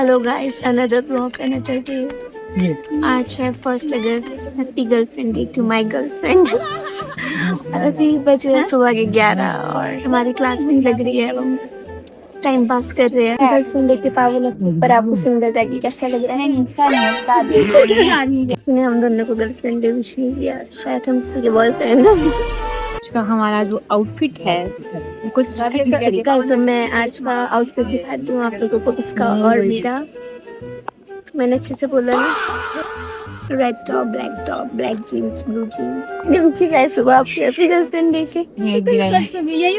Hello guys, another blog another day. आज है 1 अगस्त। Happy girlfriend day to my girlfriend. अभी बजे सुबह के 11 और हमारी क्लास नहीं लग रही है। हम टाइम पास कर रहे हैं। गर्लफ्रेंड डे के पावन पर आपको सुंदरता की कैसा लग रहा है? इसने हम दोनों को गर्लफ्रेंड डे विश नहीं किया, शायद हम किसी के बॉयफ्रेंड हैं। का हमारा जो आउटफिट है कुछ गाइस, मैं आज का आउटफिट दिखाती हूँ आप लोगों को, इसका और मेरा। मैंने अच्छे से बोला ना, red top, black jeans, blue jeans. देखिए गाइस, सुबह आपकी हैप्पी गर्लफ्रेंड डे के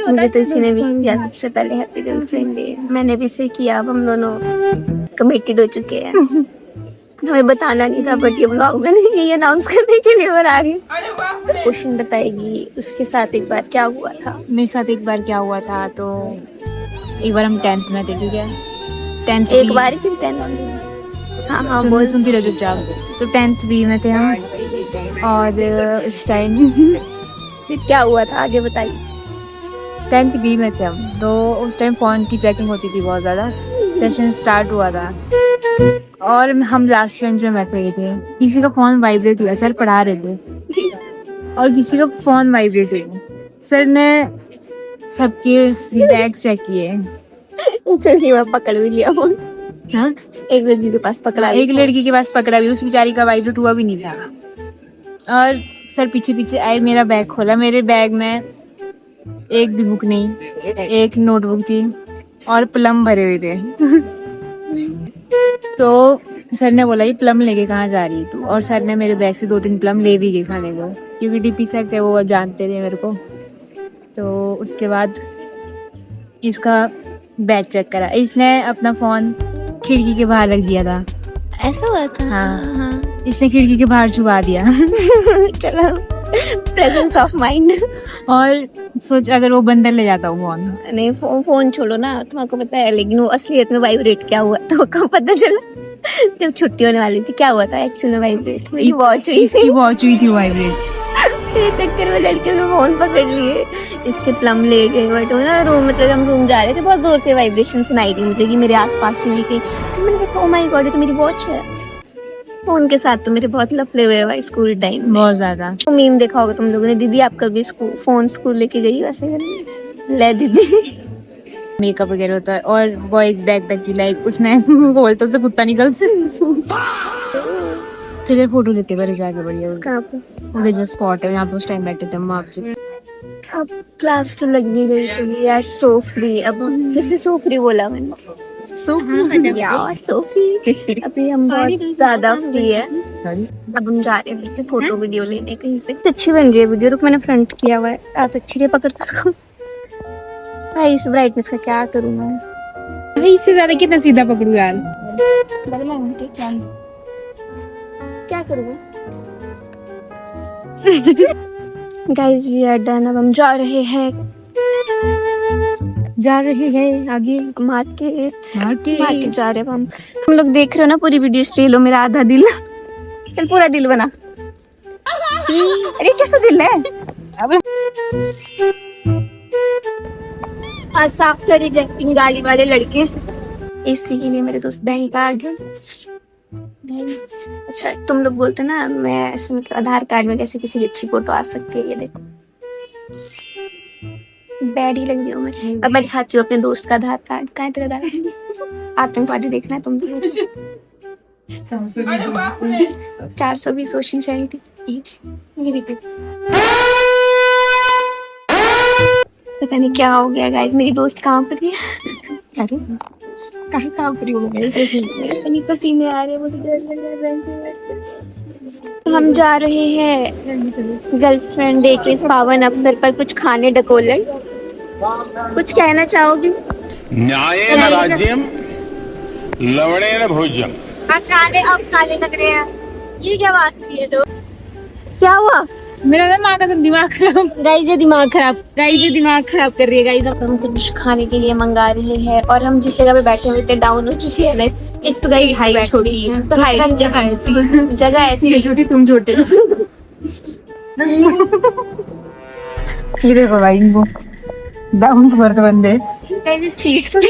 मुझे तो इसी ने भी किया सबसे पहले हैप्पी गर्लफ्रेंड डे। मैंने भी इसे किया। अब हम दोनों कमिटेड हो चुके हैं। हमें बताना नहीं था, बट ये ब्लॉग मैंने यही अनाउंस करने के लिए बना रही हूँ। क्वेश्चन बताएगी उसके साथ एक बार क्या हुआ था। मेरे साथ एक बार क्या हुआ था, तो एक बार हम 10th में थे, ठीक है। 10th एक बार ही सिर्फ 10th। हाँ बोल। सुनती रहो चुपचाप। तो 10th बी में थे हम, और इस टाइम फिर क्या हुआ था आगे बताइए। 10th बी में थे हम, तो उस टाइम फोन की चेकिंग होती थी बहुत ज़्यादा। सेशन स्टार्ट हुआ था और हम लास्ट बेंच में बैठे हुए थे। किसी का फोन वाइब्रेट हुआ, सर पढ़ा रहे थे और किसी का फोन वाइब्रेट हुआ। सर ने सबके बैग चेक किए। चलिए, मैं पकड़ भी लिया फोन। हाँ, एक लड़की के पास पकड़ा, एक लड़की के पास पकड़ा भी, उस बेचारी का वाइब्रेट हुआ भी नहीं था। और सर पीछे पीछे आए, मेरा बैग खोला। मेरे बैग में एक भी बुक नहीं, एक नोटबुक थी और प्लम भरे हुए थे। तो सर ने बोला, ये प्लम लेके कहाँ जा रही है तू? और सर ने मेरे बैग से 2-3 प्लम ले भी गए खाने को, क्योंकि डीपी सर थे, वो जानते थे मेरे को। तो उसके बाद इसका बैग चेक करा, इसने अपना फोन खिड़की के बाहर रख दिया था। ऐसा हुआ था? हाँ, इसने खिड़की के बाहर छुपा दिया। चलो, प्रेजेंस ऑफ माइंड। और सोच, अगर वो बंदर ले जाता वो फोन। नहीं, फोन छोड़ो ना, तुमको पता है, लेकिन वो असलियत में वाइब्रेट क्या हुआ था वो कब पता चला? जब छुट्टी होने वाली थी, क्या हुआ था एक्चुअल में वाइब्रेट? मेरी वॉच हुई थी, वॉच हुई थी वाइब्रेट। फिर चक्कर में लड़कियों के फोन पकड़ लिए, इसके प्लम ले गए। बट वो ना रूम, मतलब हम रूम जा रहे थे, बहुत जोर से वाइब्रेशन सुनाई दी मुझे कि मेरे आसपास थी। कि मैंने देखा, ओ माय गॉड, ये तो मेरी वॉच है। फोन के साथ तो मेरे बहुत लफड़े हुए भाई स्कूल टाइम में, बहुत ज्यादा। तो मीम देखा होगा तुम लोगों ने, दीदी आप कभी फोन स्कूल लेके गई वैसे करने? ले दीदी। मेकअप वगैरह होता है, और वो एक बैकपैक भी लाइक, उसमें बोलते उससे कुत्ता निकलता। चलिए फोटो लेते बारे जाके, बढ़िया। कहाँ पे? उधर जो स्पॉट है, यहाँ पे उस टाइम बैठे थे हम आपसे। अब क्लास तो लग नहीं रही थी यार, सो फ्री। अब फिर से सो फ्री बोला मैंने, सो यार, सो फ्री। अभी हम बहुत ज्यादा फ्री है। अब हम जा रहे हैं फिर से फोटो वीडियो लेने कहीं पे। अच्छी बन रही है वीडियो, रुक मैंने फ्रंट किया हुआ है। आप अच्छी नहीं पकड़ते उसको भाई, इस ब्राइटनेस का क्या करूँ मैं? भाई इससे ज्यादा कितना सीधा पकड़ू यार? क्या करूँ? Guys we are done. अब हम जा रहे हैं आगे मार्केट जा रहे हैं हम लोग। देख रहे हो ना पूरी वीडियो, इसलिए लो मेरा आधा दिल। चल पूरा दिल बना। अरे कैसा दिल है? अब साफ रिजेक्टिंग गाड़ी वाले लड़के। एसी के लिए मेरे दोस्त बैंक आ गए। अच्छा, तुम लोग बोलते ना मैं ऐसे, मतलब आधार कार्ड में कैसे किसी की अच्छी फोटो आ सकती है? ये देखो, बैड ही लग रही हूँ मैं। अब मैं दिखाती हूँ अपने दोस्त का आधार कार्ड। कहाँ है तेरा आधार कार्ड? आतंकवादी देखना है तुम। 420 सोशल चैरिटी। पता नहीं क्या हो गया गाइस, मेरी दोस्त कहाँ पर है? अरे कहाँ पर हो गया? पसीने आ रहे हैं। हम जा रहे हैं गर्लफ्रेंड डे के इस पावन अवसर पर कुछ खाने डकोलन। कुछ कहना चाहोगी? न्यायेन राज्यम लवणेन भोज्यम। काले अब काले लग रहे हैं, ये क्या बात हुई है? तो क्या हुआ? मेरा ना माँ का तो दिमाग खराब। गाइस ये दिमाग खराब कर रही है गाइस। अब हम कुछ खाने के लिए मंगा रहे हैं, और हम जिस जगह पे बैठे हुए थे डाउन हो चुकी है। एक तो गाइस हाइट छोटी है, तो हाइट जगह ऐसी छोटी, तुम छोटे। ये देखो भाई, इनको डाउन टू अर्थ बंदे। सीट थोड़ी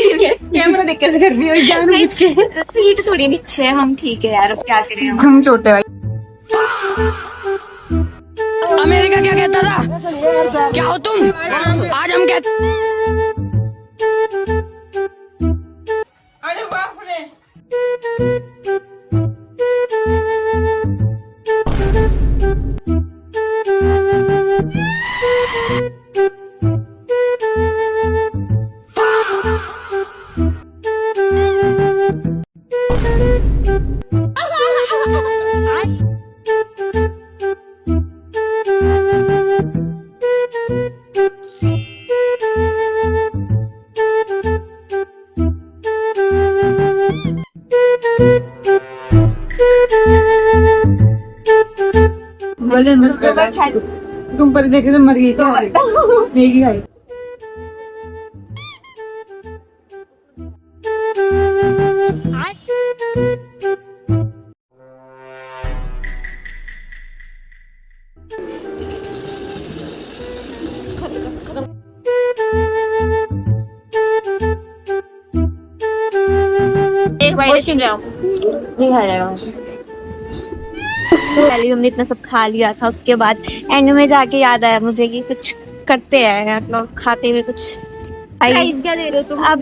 कैमरा देख कैसे कर रही हो जानबूझ के। सीट थोड़ी नीचे है, हम ठीक है यार, अब क्या करें हम। हम छोटे भाई। अमेरिका क्या कहता था, क्या हो तुम, आज हम कहते। बोले तुम पर देखे तो मर गई तो यही है। एक बार सुन जाओ, नहीं खा जाएगा। पहले हमने इतना सब खा लिया था, उसके बाद एंड में जाके याद आया मुझे कि कुछ करते हैं, मतलब खाते हुए कुछ। क्या दे रहे हो तुम? अब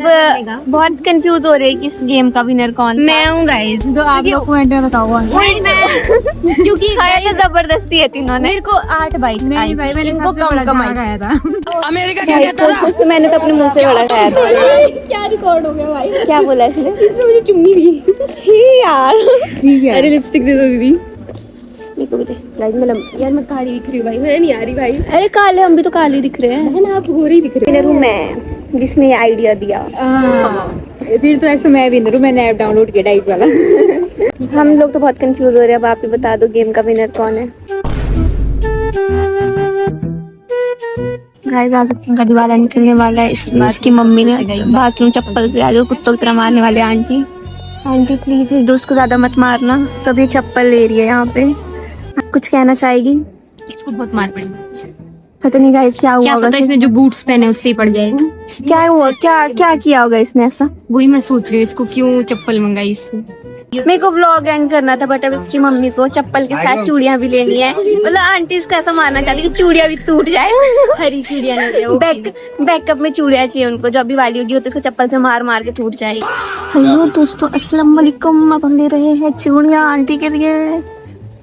बहुत कंफ्यूज हो रही है कि इस गेम का विनर कौन था। मैं हूँ गाइस, तो आप लोग कमेंट में बताओ। क्योंकि खाया तो जबरदस्ती है तीनों ने। मेरे को 8 बाइट नहीं भाई, मैंने इनको कम कमाई खाया था। अमेरिका क्या कहता था, तो मैंने तो अपने मुंह से बड़ा खाया था। क्या रिकॉर्ड हो गया भाई? क्या बोला इसने? इसने मुझे चुम्मी दी। छी यार, ठीक है। अरे लिपस्टिक दे दो दीदी। मेरे को भी दे। गाइस मैं यार मैं काली दिख रही हूँ भाई, मैं नहीं आ रही भाई। अरे काले, हम भी तो काले दिख रहे हैं। बहन आप गोरी दिख रही हो। मैं जिसने ये आइडिया दिया। फिर तो ऐसा मैं विनर हूँ, मैंने ऐप डाउनलोड किया डाइस वाला। हम लोग तो बहुत कंफ्यूज हो रहे हैं, अब आप ही बता दो गेम का विनर कौन है। गाइस आगे सिंह का दीवारा निकलने वाला है, इसकी मम्मी ने बाथरूम चप्पल से आगे कुत्तों की तरह मारने वाले। आंटी आंटी प्लीज इस दोस्त को ज्यादा मत मारना, तब ये चप्पल ले रही है यहाँ पे। कुछ कहना चाहेगी? इसको बहुत मार पड़ी। पता नहीं गाइस क्या हुआ क्या होगा। पता इसने जो बूट्स पहने उससे ही पड़ जाएगा। क्या हुआ, क्या क्या किया होगा इसने ऐसा? वही मैं सोच रही हूँ, इसको क्यों चप्पल मंगाई इससे। मेरे को व्लॉग एंड करना था, बट अब इसकी मम्मी को चप्पल के साथ चूड़ियां भी लेनी है। मतलब आंटी इसको ऐसा मारना चाहती है कि चूड़ियां भी टूट जाए। हरी चूड़ियां नहीं है, बैकअप में चूड़ियां चाहिए उनको, जो अभी वाली होगी वो तो इसको चप्पल से मार मार के टूट जाएगी। हेलो दोस्तों, अस्सलाम वालेकुम। अब हम ले रहे हैं चूड़ियां आंटी के लिए।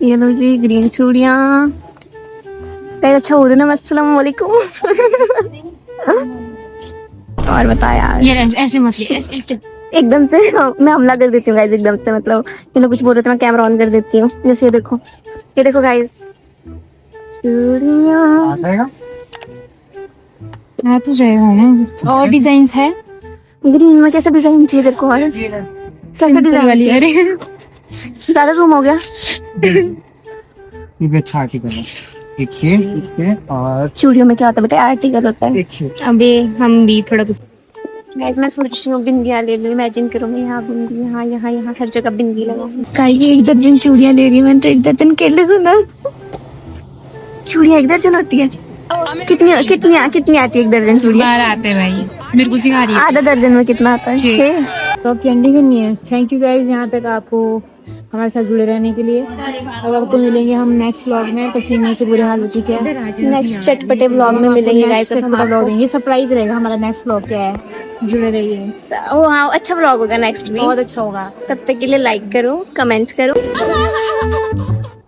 ये लो जी ग्रीन चूड़ियां। अच्छा हो रहा ना, अस्सलाम वालेकुम। और बता यार, ये ऐसे मत ले, ऐसे एकदम से मैं हमला कर देती हूँ गाइस, एकदम से। मतलब ये लोग कुछ बोल रहे थे, मैं कैमरा ऑन कर देती हूँ। जैसे ये देखो गाइस, चूड़ियां आ तो जाएगा ना। और डिजाइन्स है ग्रीन में, कैसा डिजाइन चाहिए तेरे को? और कैसा डिजाइन वाली? अरे ज्यादा जूम हो गया। ये अच्छा आर्टिकल है, देखिए इसमें। और चूड़ियों में क्या होता है बेटा? आर्टिकल होता है। देखिए अबे हम भी थोड़ा कुछ। गाइस मैं सोच रही हूँ बिंदियाँ ले लूँ। इमेजिन करो मैं यहाँ बिंदी, यहाँ यहाँ यहाँ हर जगह बिंदी लगाऊँ। गाइस ये 1 दर्जन चूड़ियाँ ले रही हूँ, मैंने तो 1 दर्जन केले सुना। चूड़ियाँ 1 दर्जन होती है? कितनी कितनी कितनी आती है 1 दर्जन चूड़ियाँ? 12 आते भाई, मेरे को सिखा रही है। आधा दर्जन में कितना आता है? 6। तो अब एंडिंग करनी है। थैंक यू गाइज यहाँ तक आपको हमारे साथ जुड़े रहने के लिए। अब आपको मिलेंगे हम नेक्स्ट व्लॉग में। पसीने से बुरे हाल हो चुके हैं। नेक्स्ट चटपटे व्लॉग में मिलेंगे गाइस। चटपटा व्लॉग देंगे, सरप्राइज रहेगा हमारा नेक्स्ट व्लॉग क्या है। जुड़े रहिए, ओ हाँ, अच्छा व्लॉग होगा नेक्स्ट वीक, बहुत अच्छा होगा। तब तक के लिए लाइक करो, कमेंट करो।